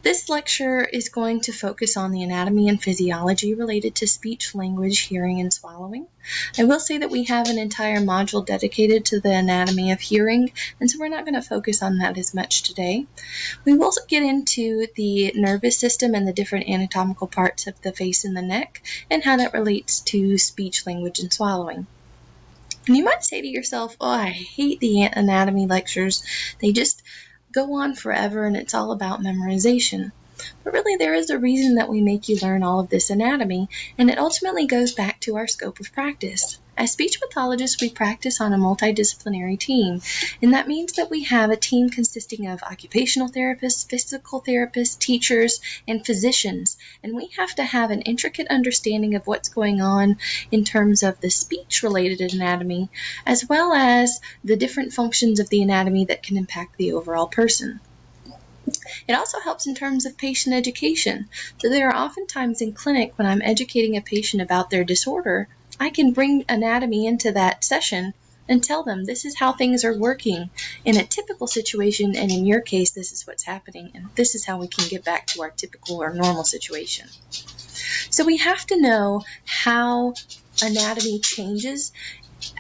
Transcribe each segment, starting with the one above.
This lecture is going to focus on the anatomy and physiology related to speech, language, hearing, and swallowing. I will say that we have an entire module dedicated to the anatomy of hearing, and so we're not going to focus on that as much today. We will get into the nervous system and the different anatomical parts of the face and the neck, and how that relates to speech, language, and swallowing. And you might say to yourself, oh, I hate the anatomy lectures. They just go on forever and it's all about memorization. But really, there is a reason that we make you learn all of this anatomy, and it ultimately goes back to our scope of practice. As speech pathologists, we practice on a multidisciplinary team, and that means that we have a team consisting of occupational therapists, physical therapists, teachers, and physicians, and we have to have an intricate understanding of what's going on in terms of the speech-related anatomy, as well as the different functions of the anatomy that can impact the overall person. It also helps in terms of patient education. So there are often times in clinic when I'm educating a patient about their disorder, I can bring anatomy into that session and tell them this is how things are working in a typical situation, and in your case, this is what's happening, and this is how we can get back to our typical or normal situation. So we have to know how anatomy changes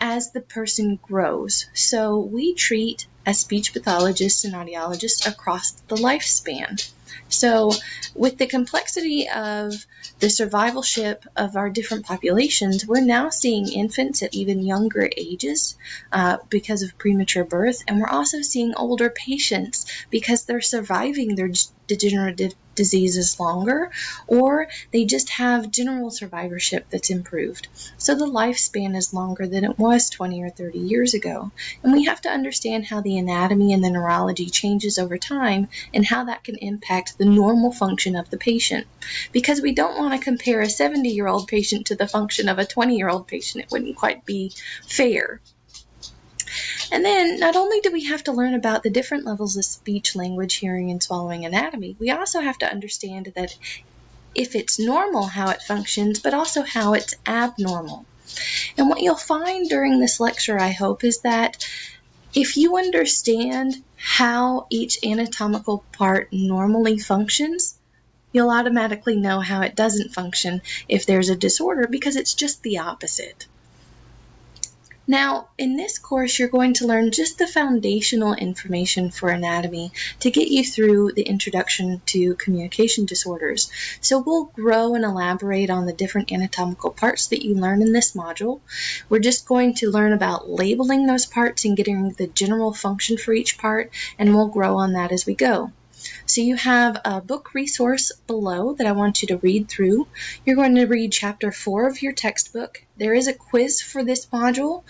as the person grows. So we treat as speech pathologists and audiologists across the lifespan. So with the complexity of the survivalship of our different populations, we're now seeing infants at even younger ages because of premature birth, and we're also seeing older patients because they're surviving their degenerative diseases longer, or they just have general survivorship that's improved. So the lifespan is longer than it was 20 or 30 years ago. And we have to understand how the anatomy and the neurology changes over time and how that can impact the normal function of the patient. Because we don't want to compare a 70-year-old patient to the function of a 20-year-old patient. It wouldn't quite be fair. And then not only do we have to learn about the different levels of speech, language, hearing, and swallowing anatomy, we also have to understand that if it's normal, how it functions, but also how it's abnormal. And what you'll find during this lecture, I hope, is that if you understand how each anatomical part normally functions, you'll automatically know how it doesn't function if there's a disorder, because it's just the opposite. Now, in this course, you're going to learn just the foundational information for anatomy to get you through the introduction to communication disorders. So we'll grow and elaborate on the different anatomical parts that you learn in this module. We're just going to learn about labeling those parts and getting the general function for each part, and we'll grow on that as we go. So you have a book resource below that I want you to read through. You're going to read Chapter 4 of your textbook. There is a quiz for this module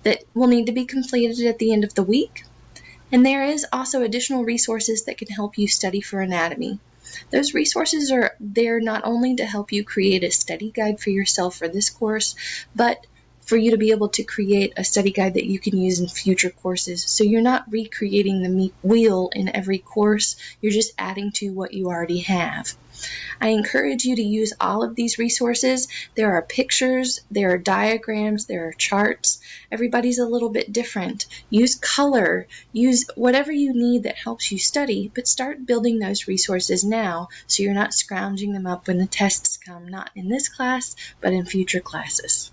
that will need to be completed at the end of the week. And there is also additional resources that can help you study for anatomy. Those resources are there not only to help you create a study guide for yourself for this course, but for you to be able to create a study guide that you can use in future courses. So you're not recreating the wheel in every course, you're just adding to what you already have. I encourage you to use all of these resources. There are pictures, there are diagrams, there are charts. Everybody's a little bit different. Use color, use whatever you need that helps you study, but start building those resources now so you're not scrounging them up when the tests come, not in this class, but in future classes.